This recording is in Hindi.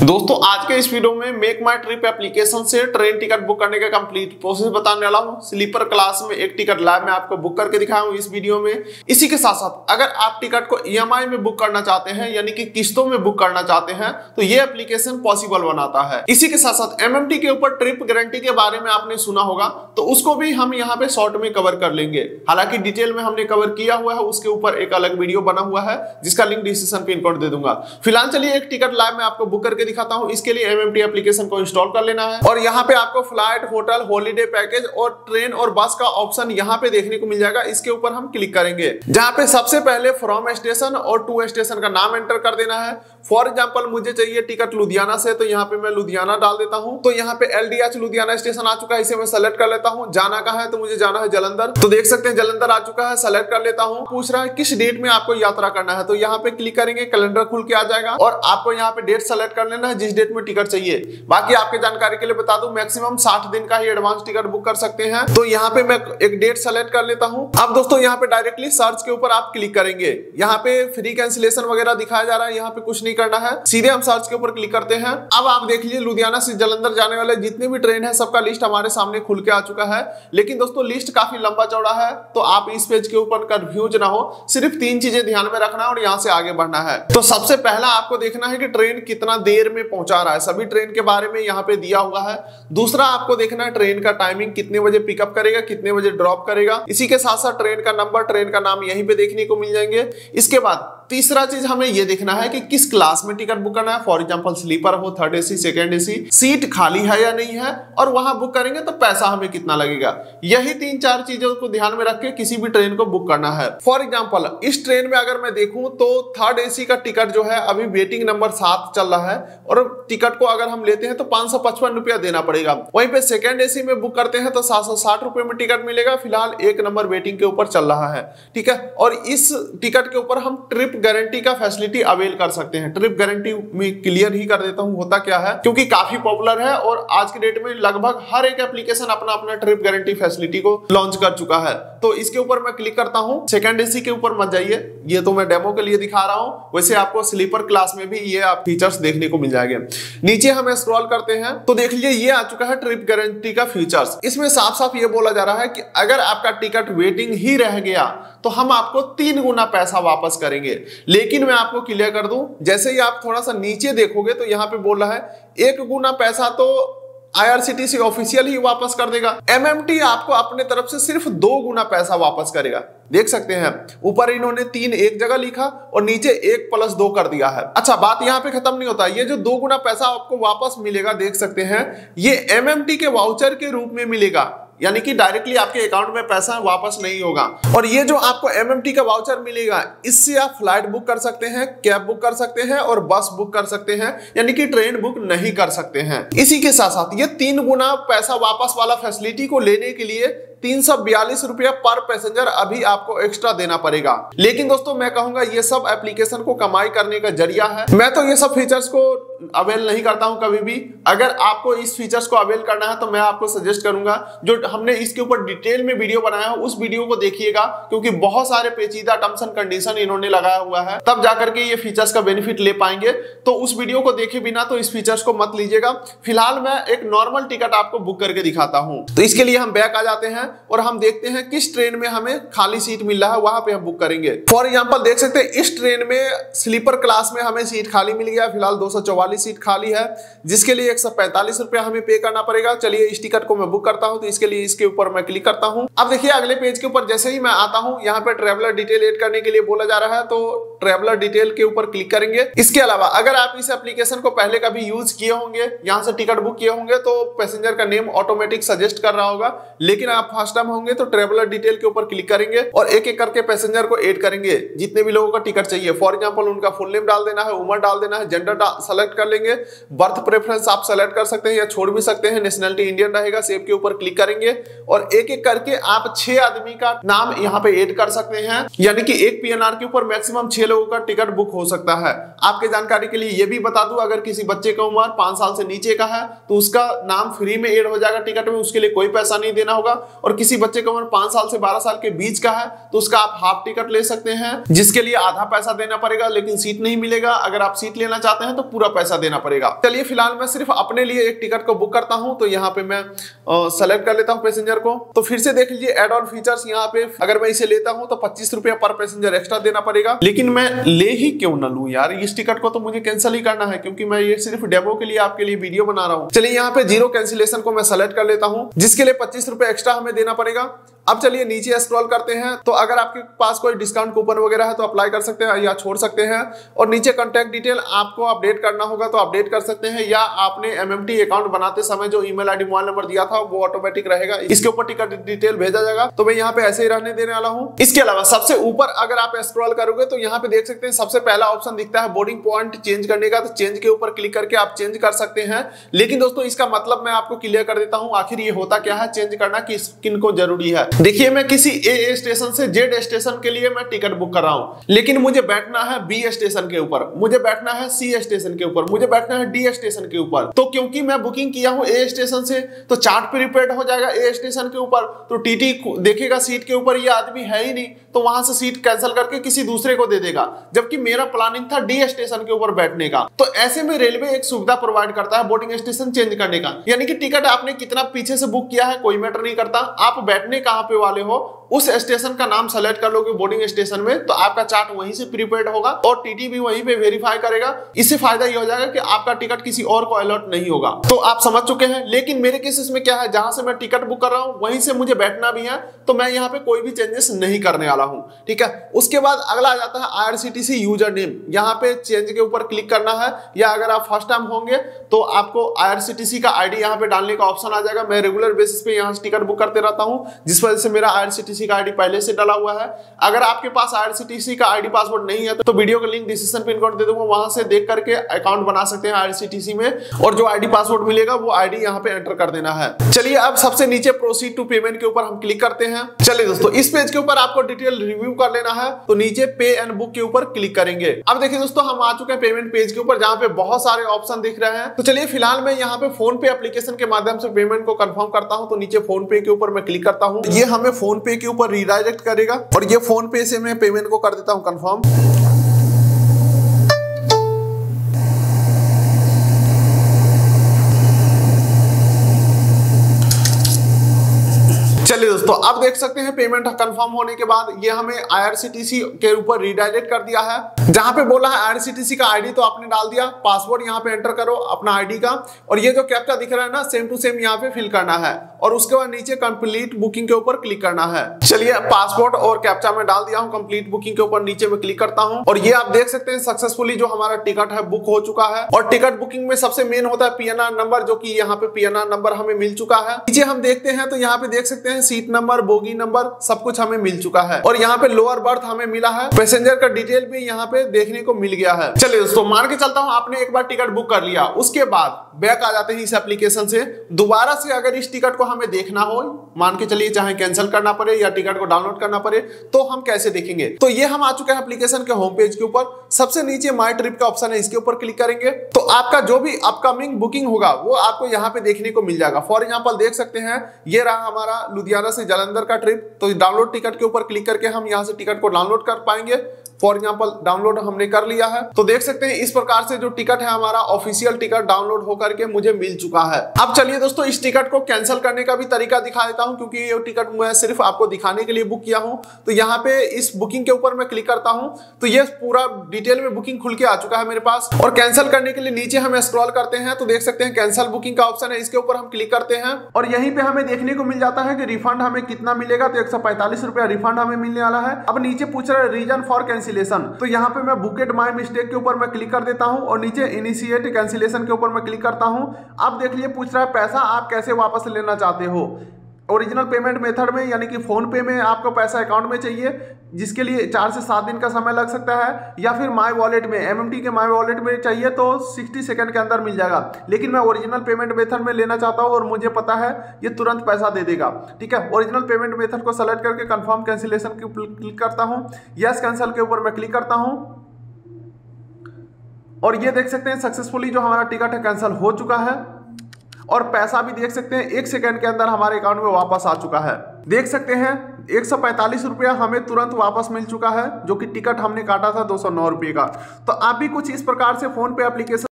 दोस्तों आज के इस वीडियो में मेक माई ट्रिप एप्लीकेशन से ट्रेन टिकट बुक करने का कंप्लीट प्रोसेस बताने वाला हूं। स्लीपर क्लास में एक टिकट लाइव में आपको बुक करके दिखाया हूं इस वीडियो में। इसी के साथ साथ अगर आप टिकट को ईएमआई में बुक करना चाहते हैं यानी कि किस्तों में बुक करना चाहते हैं तो ये एप्लीकेशन पॉसिबल बनाता है। इसी के साथ साथ एमएमटी के ऊपर ट्रिप गारंटी के बारे में आपने सुना होगा तो उसको भी हम यहाँ पे शॉर्ट में कवर कर लेंगे। हालांकि डिटेल में हमने कवर किया हुआ है, उसके ऊपर एक अलग वीडियो बना हुआ है जिसका लिंक डिस्क्रिप्शन पिन कोड दे दूंगा। फिलहाल चलिए एक टिकट लाइव में आपको बुक करके दिखाता हूं। इसके लिए एमएमटी एप्लीकेशन को इंस्टॉल कर लेना है और यहाँ पे आपको फ्लाइट, होटल, हॉलीडे पैकेज और ट्रेन और बस का ऑप्शन यहाँ पे देखने को मिल जाएगा। इसके ऊपर हम क्लिक करेंगे जहाँ पे सबसे पहले फ्रॉम स्टेशन और टू स्टेशन का नाम एंटर कर देना है। फॉर एग्जांपल मुझे चाहिए टिकट लुधियाना से तो यहाँ पे मैं लुधियाना डाल देता हूँ। तो यहाँ पे एलडीएच लुधियाना स्टेशन आ चुका है, इसे मैं सेलेक्ट कर लेता हूँ। जाना कहाँ है तो मुझे जाना है जलंधर, तो देख सकते हैं जलंधर आ चुका है, सेलेक्ट कर लेता हूँ। पूछ रहा है किस डेट में आपको यात्रा करना है तो यहाँ पे क्लिक करेंगे, कैलेंडर खुल के आ जाएगा और आपको यहाँ पे डेट सेलेक्ट कर लेना है जिस डेट में टिकट चाहिए। बाकी आपके जानकारी के लिए बता दूं मैक्सिमम 60 दिन का ही एडवांस टिकट बुक कर सकते हैं। तो यहाँ पे मैं एक डेट सेलेक्ट कर लेता हूँ। अब दोस्तों यहाँ पे डायरेक्टली सर्च के ऊपर आप क्लिक करेंगे। यहाँ पे फ्री कैंसिलेशन वगैरह दिखाया जा रहा है, यहाँ पे कुछ नहीं करना है, सीधे हम सर्च के ऊपर क्लिक करते हैं। अब आप देख लीजिए लुधियाना से जलंधर जाने वाले जितने भी ट्रेन है सबका लिस्ट हमारे सामने खुल के आ चुका है। लेकिन दोस्तों लिस्ट काफी लंबा चौड़ा है तो आप इस पेज के ऊपर कंफ्यूज ना हो, सिर्फ 3 चीजें ध्यान में रखना और यहाँ से आगे बढ़ना है। तो सबसे पहला आपको देखना है कि ट्रेन कितना देर में पहुंचा रहा है, सभी ट्रेन के बारे में यहाँ पे दिया हुआ है। दूसरा आपको देखना है ट्रेन का टाइमिंग, कितने बजे पिकअप करेगा, कितने बजे ड्रॉप करेगा। इसी के साथ साथ ट्रेन का नंबर, ट्रेन का नाम यहीं पे देखने को मिल जाएंगे। इसके बाद तीसरा चीज हमें यह देखना है कि किस क्लास में टिकट बुक करना है। फॉर एग्जांपल स्लीपर हो, third AC, second AC, seat खाली है या नहीं है और वहां बुक करेंगे तो पैसा हमें कितना लगेगा। यही 3-4 चीजों को ध्यान में रख के किसी भी ट्रेन को बुक करना है। फॉर एग्जांपल इस ट्रेन में अगर मैं देखूं तो थर्ड एसी का टिकट जो है अभी वेटिंग नंबर 7 चल रहा है और टिकट को अगर हम लेते हैं तो 555 रुपया देना पड़ेगा। वहीं पे सेकंड एसी में बुक करते हैं तो 760 रुपए में टिकट मिलेगा। फिलहाल 1 नंबर वेटिंग के ऊपर चल रहा है, ठीक है। और इस टिकट के ऊपर हम ट्रिप गारंटी का फैसिलिटी अवेल कर सकते हैं। ट्रिप गारंटी में क्लियर ही कर देता हूं होता क्या है, क्योंकि काफी पॉपुलर है और आज के डेट में लगभग हर एक एप्लीकेशन अपना अपना ट्रिप गारंटी फैसिलिटी को लॉन्च कर चुका है। तो इसके ऊपर मैं क्लिक करता हूं। सेकंड एसी के ऊपर मत जाइए, ये तो मैं डेमो के लिए दिखा रहा हूं, वैसे आपको स्लीपर क्लास में भी ये आप फीचर्स देखने को मिल जाएंगे। नीचे हम स्क्रॉल करते हैं तो देख लीजिए ये आ चुका है ट्रिप गारंटी का फीचर्स। इसमें साफ साफ ये बोला जा रहा है कि अगर आपका टिकट वेटिंग ही रह गया तो हम आपको 3 गुना पैसा वापस करेंगे। लेकिन मैं आपको क्लियर कर दूं, जैसे ही आप थोड़ा सा नीचे देखोगे तो यहाँ पे बोल रहा है 1 गुना पैसा तो आईआरसीटीसी ऑफिशियल ही वापस कर देगा। एमएमटी आपको अपने तरफ से सिर्फ 2 गुना पैसा वापस करेगा। देख सकते हैं ऊपर इन्होंने 3 एक जगह लिखा और नीचे 1 + 2 कर दिया है। अच्छा, बात यहाँ पे खत्म नहीं होता। ये जो 2 गुना पैसा आपको वापस मिलेगा देख सकते हैं ये एमएमटी के वाउचर के रूप में मिलेगा, यानी कि डायरेक्टली आपके अकाउंट में पैसा वापस नहीं होगा। और ये जो आपको एमएमटी का वाउचर मिलेगा इससे आप फ्लाइट बुक कर सकते हैं, कैब बुक कर सकते हैं और बस बुक कर सकते हैं, यानी कि ट्रेन बुक नहीं कर सकते हैं। इसी के साथ साथ ये 3 गुना पैसा वापस वाला फैसिलिटी को लेने के लिए 342 रुपया पर पैसेंजर अभी आपको एक्स्ट्रा देना पड़ेगा। लेकिन दोस्तों मैं कहूंगा ये सब एप्लीकेशन को कमाई करने का जरिया है। मैं तो ये सब फीचर्स को अवेल नहीं करता हूं कभी भी। अगर आपको इस फीचर्स को अवेल करना है तो मैं आपको सजेस्ट करूंगा जो हमने इसके ऊपर डिटेल में वीडियो बनाया है उस वीडियो को देखिएगा, क्योंकि बहुत सारे पेचीदा टर्म्स एंड कंडीशन इन्होंने लगाया हुआ है, तब जाकर के ये फीचर्स का बेनिफिट ले पाएंगे। तो उस वीडियो को देखे बिना तो इस फीचर्स को मत लीजिएगा। फिलहाल मैं एक नॉर्मल टिकट आपको बुक करके दिखाता हूं। तो इसके लिए हम बैक आ जाते हैं और हम देखते हैं किस ट्रेन में हमें खाली सीट मिल रहा है, वहां पे हम बुक करेंगे। फॉर एग्जांपल देख सकते हैं इस ट्रेन में स्लीपर क्लास में हमें सीट खाली मिल गया। फिलहाल 244 सीट खाली है जिसके लिए 145 रुपया हमें पे करना पड़ेगा। चलिए इस टिकट को मैं बुक करता हूं तो इसके लिए इसके ऊपर मैं क्लिक करता हूं। अब देखिए अगले पेज के ऊपर जैसे ही मैं आता हूं यहाँ पे ट्रेवलर डिटेल ऐड करने के लिए बोला जा रहा है तो ट्रेवलर डिटेल के ऊपर क्लिक करेंगे। इसके अलावा अगर आप इस एप्लीकेशन को पहले कभी यूज किए होंगे, यहाँ से टिकट बुक किए होंगे तो पैसेंजर का नेम ऑटोमेटिक सजेस्ट कर रहा होगा। लेकिन आप फर्स्ट टाइम होंगे तो ट्रेवलर डिटेल के ऊपर क्लिक करेंगे और एक एक करके पैसेंजर को ऐड करेंगे जितने भी लोगों का टिकट चाहिए। फॉर एग्जांपल उनका फुल नेम डाल देना है, उम्र डाल देना है, जेंडर सेलेक्ट कर लेंगे, बर्थ प्रेफरेंस आप सेलेक्ट कर सकते हैं या छोड़ भी सकते हैं, नेशनलिटी इंडियन रहेगा। सेव के ऊपर क्लिक करेंगे और एक एक करके आप 6 आदमी का नाम यहाँ पे ऐड कर सकते हैं, यानी कि एक पीएनआर के ऊपर मैक्सिमम 6 लोगों का टिकट बुक हो सकता है। आपके जानकारी के लिए ये भी बता दूं अगर किसी बच्चे का उम्र 5 साल से नीचे का है तो उसका नाम फ्री में ऐड हो जाएगा टिकट में, उसके लिए कोई पैसा नहीं देना होगा। और किसी बच्चे की उम्र 5 साल से 12 साल के बीच का है तो उसका आप हाफ टिकट ले सकते हैं, जिसके लिए आधा पैसा देना पड़ेगा लेकिन सीट नहीं मिलेगा। अगर आप सीट लेना चाहते हैं तो पूरा पैसा देना पड़ेगा। चलिए फिलहाल मैं सिर्फ अपने लिए एक टिकट को बुक करता हूं, तो यहाँ पे मैं सेलेक्ट कर लेता हूं पैसेंजर को। तो फिर से देख लीजिए एड ऑन फीचर्स, यहाँ पे अगर मैं इसे लेता हूं तो 25 रुपया पर पैसेंजर एक्स्ट्रा देना पड़ेगा। लेकिन मैं ले ही क्यों ना लूं यार, इस टिकट को तो मुझे कैंसिल ही करना है क्योंकि मैं ये सिर्फ डेमो के लिए आपके लिए वीडियो बना रहा हूं। चलिए यहाँ पे जीरो कैंसिलेशन को मैं सेलेक्ट कर लेता हूं, जिसके लिए 25 रुपए एक्स्ट्रा हमें देना पड़ेगा। अब चलिए नीचे स्क्रॉल करते हैं, तो अगर आपके पास कोई डिस्काउंट कूपन वगैरह है तो अप्लाई कर सकते हैं या छोड़ सकते हैं। और नीचे कॉन्टैक्ट डिटेल आपको अपडेट करना होगा तो अपडेट कर सकते हैं, या आपने MMT अकाउंट बनाते समय जो ईमेल आईडी मोबाइल नंबर दिया था वो ऑटोमेटिक रहेगा, इसके ऊपर टिकट डिटेल भेजा जाएगा। तो मैं यहाँ पे ऐसे ही रहने देने वाला हूँ। इसके अलावा सबसे ऊपर अगर आप स्क्रॉल करोगे तो यहाँ पे देख सकते हैं सबसे पहला ऑप्शन दिखता है बोर्डिंग पॉइंट चेंज करने का, तो चेंज के ऊपर क्लिक करके आप चेंज कर सकते हैं। लेकिन दोस्तों इसका मतलब मैं आपको क्लियर कर देता हूँ, आखिर ये होता क्या है, चेंज करना किन को जरूरी है। देखिए मैं किसी ए स्टेशन से जेड स्टेशन के लिए मैं टिकट बुक कर रहा हूं, लेकिन मुझे बैठना है बी स्टेशन के ऊपर, मुझे बैठना है सी स्टेशन के ऊपर, मुझे बैठना है डी स्टेशन के ऊपर। तो क्योंकि मैं बुकिंग किया हूं ए स्टेशन से तो चार्ट प्रीपेड हो जाएगा ए स्टेशन के ऊपर, तो टीटी देखेगा सीट के ऊपर ये आदमी है ही नहीं, तो वहां से सीट कैंसिल करके किसी दूसरे को दे देगा, जबकि मेरा प्लानिंग था डी स्टेशन के ऊपर बैठने का। तो ऐसे में रेलवे एक सुविधा प्रोवाइड करता है बोर्डिंग स्टेशन चेंज करने का, यानी कि टिकट आपने कितना पीछे से बुक किया है कोई मैटर नहीं करता, आप बैठने कहां पे वाले हो उस स्टेशन का नाम सेलेक्ट कर लोगे बोर्डिंग स्टेशन में, तो आपका चार्ट वहीं से प्रीपेड होगा और टीटी भी वहीं पे वेरीफाई करेगा। इससे फायदा ये हो जाएगा कि आपका टिकट किसी और को अलर्ट नहीं होगा। तो आप समझ चुके हैं। लेकिन मेरे केसेस में क्या है, जहां से मैं टिकट बुक कर रहा हूं वहीं से मुझे बैठना भी है, तो मैं यहाँ पे कोई भी चेंजेस नहीं करने वाला हूं। ठीक है, उसके बाद अगला आ जाता है IRCTC यूजर नेम, यहाँ पे चेंज के ऊपर क्लिक करना है, या अगर आप फर्स्ट टाइम होंगे तो आपको IRCTC का ID यहाँ पे डालने का ऑप्शन आ जाएगा। मैं रेगुलर बेसिस पे यहाँ से टिकट बुक करते रहता हूँ, जिस वजह से मेरा IRCTC का ID पहले से डाला हुआ है। अगर आपके पास IRCTC का ID पासवर्ड नहीं है तो वीडियो का लिंक डिस्क्रिप्शन पिन कोड दे दूंगा, वहां से देख करके अकाउंट बना सकते हैं IRCTC में, और जो ID पासवर्ड मिलेगा वो ID यहाँ पे एंटर कर देना है। चलिए अब सबसे नीचे प्रोसीड टू पेमेंट के ऊपर हम क्लिक करते हैं। चलिए दोस्तों इस पेज के ऊपर आपको डिटेल रिव्यू कर लेना है, तो नीचे पे एंड बुक के ऊपर क्लिक करेंगे। अब देखिए दोस्तों हम आ चुके हैं पेमेंट पेज के ऊपर, जहां पे बहुत सारे ऑप्शन दिख रहे हैं। तो चलिए फिलहाल मैं यहाँ पे फोन पे एप्लीकेशन के माध्यम से पेमेंट को कंफर्म करता हूं, तो नीचे फोन पे के ऊपर मैं क्लिक करता हूं। ये हमें फोन पे के ऊपर रीडायरेक्ट करेगा और ये फोन पे से मैं पेमेंट को कर देता हूं कंफर्म। चलिए दोस्तों अब देख सकते हैं पेमेंट कंफर्म होने के बाद ये हमें IRCTC के ऊपर रीडायरेक्ट कर दिया है, जहां पे बोला है IRCTC का ID तो आपने डाल दिया, पासवर्ड यहाँ पे एंटर करो अपना ID का, और ये जो कैप्चा दिख रहा है ना सेम टू सेम यहाँ पे फिल करना है, और उसके बाद नीचे कंप्लीट बुकिंग के ऊपर क्लिक करना है। चलिए पासपोर्ट और कैप्चा में डाल दिया हूँ, कंप्लीट बुकिंग के ऊपर नीचे में क्लिक करता हूँ, और ये आप देख सकते हैं सक्सेसफुली जो हमारा टिकट है बुक हो चुका है। और टिकट बुकिंग में सबसे मेन होता है PNR नंबर, जो कि यहाँ पे PNR नंबर हमें मिल चुका है। नीचे हम देखते हैं तो यहाँ पे देख सकते हैं सीट नंबर, बोगी नंबर, सब कुछ हमें मिल चुका है, और यहाँ पे लोअर बर्थ हमें मिला है, पैसेंजर का डिटेल भी यहाँ पे देखने को मिल गया है। चलिए दोस्तों मान के चलता हूँ आपने एक बार टिकट बुक कर लिया, उसके बाद बैक आ जाते हैं इस एप्लीकेशन से। दोबारा से अगर इस टिकट को हमें देखना हो, मान के चलिए चाहे कैंसिल करना पड़े या टिकट को डाउनलोड करना पड़े, तो हम कैसे देखेंगे। तो ये हम आ चुके हैं एप्लीकेशन के होम पेज के ऊपर। सबसे नीचे माई ट्रिप का ऑप्शन है, इसके ऊपर क्लिक करेंगे तो आपका जो भी अपकमिंग बुकिंग होगा वो आपको यहाँ पे देखने को मिल जाएगा। फॉर एग्जांपल देख सकते हैं ये रहा हमारा लुधियाना से जालंधर का ट्रिप, तो डाउनलोड टिकट के ऊपर क्लिक करके हम यहाँ से टिकट को डाउनलोड कर पाएंगे। फॉर एग्जांपल डाउनलोड हमने कर लिया है, तो देख सकते हैं इस प्रकार से जो टिकट है हमारा ऑफिशियल टिकट डाउनलोड होकर के मुझे मिल चुका है। अब चलिए दोस्तों इस टिकट को कैंसिल करने का भी तरीका दिखा देता हूं, क्योंकि ये टिकट मैं सिर्फ आपको दिखाने के लिए बुक किया हूं। तो यहाँ पे इस बुकिंग के ऊपर मैं क्लिक करता हूं तो ये पूरा डिटेल में बुकिंग खुल के आ चुका है मेरे पास। और कैंसिल करने के लिए नीचे हम स्क्रॉल करते हैं तो देख सकते हैं कैंसिल बुकिंग का ऑप्शन है, इसके ऊपर हम क्लिक करते हैं और यहीं पे हमें देखने को मिल जाता है कि रिफंड हमें कितना मिलेगा। तो 145 रुपया रिफंड हमें मिलने वाला है। अब नीचे पूछ रहा है रीजन फॉर कैंसिलेशन, तो यहाँ पे मैं बुकेड माय मिस्टेक के ऊपर मैं क्लिक कर देता हूं और नीचे इनिशिएट कैंसिलेशन के ऊपर मैं क्लिक करता हूं। अब देख लिए पूछ रहा है पैसा आप कैसे वापस लेना चाहते हो, ओरिजिनल पेमेंट मेथड में यानी कि फोन पे में आपको पैसा अकाउंट में चाहिए, जिसके लिए 4 से 7 दिन का समय लग सकता है, या फिर माय वॉलेट में MMT के माय वॉलेट में चाहिए तो 60 सेकंड के अंदर मिल जाएगा। लेकिन मैं ओरिजिनल पेमेंट मेथड में लेना चाहता हूं और मुझे पता है ये तुरंत पैसा दे देगा। ठीक है, ओरिजिनल पेमेंट मेथड को सेलेक्ट करके कंफर्म कैंसिलेशन के ऊपर क्लिक करता हूँ, यस कैंसिल के ऊपर मैं क्लिक करता हूँ और ये देख सकते हैं सक्सेसफुली जो हमारा टिकट है कैंसिल हो चुका है और पैसा भी देख सकते हैं 1 सेकंड के अंदर हमारे अकाउंट में वापस आ चुका है। देख सकते हैं 145 रुपया हमें तुरंत वापस मिल चुका है, जो कि टिकट हमने काटा था 209 रुपये का। तो आप भी कुछ इस प्रकार से फोन पे एप्लीकेशन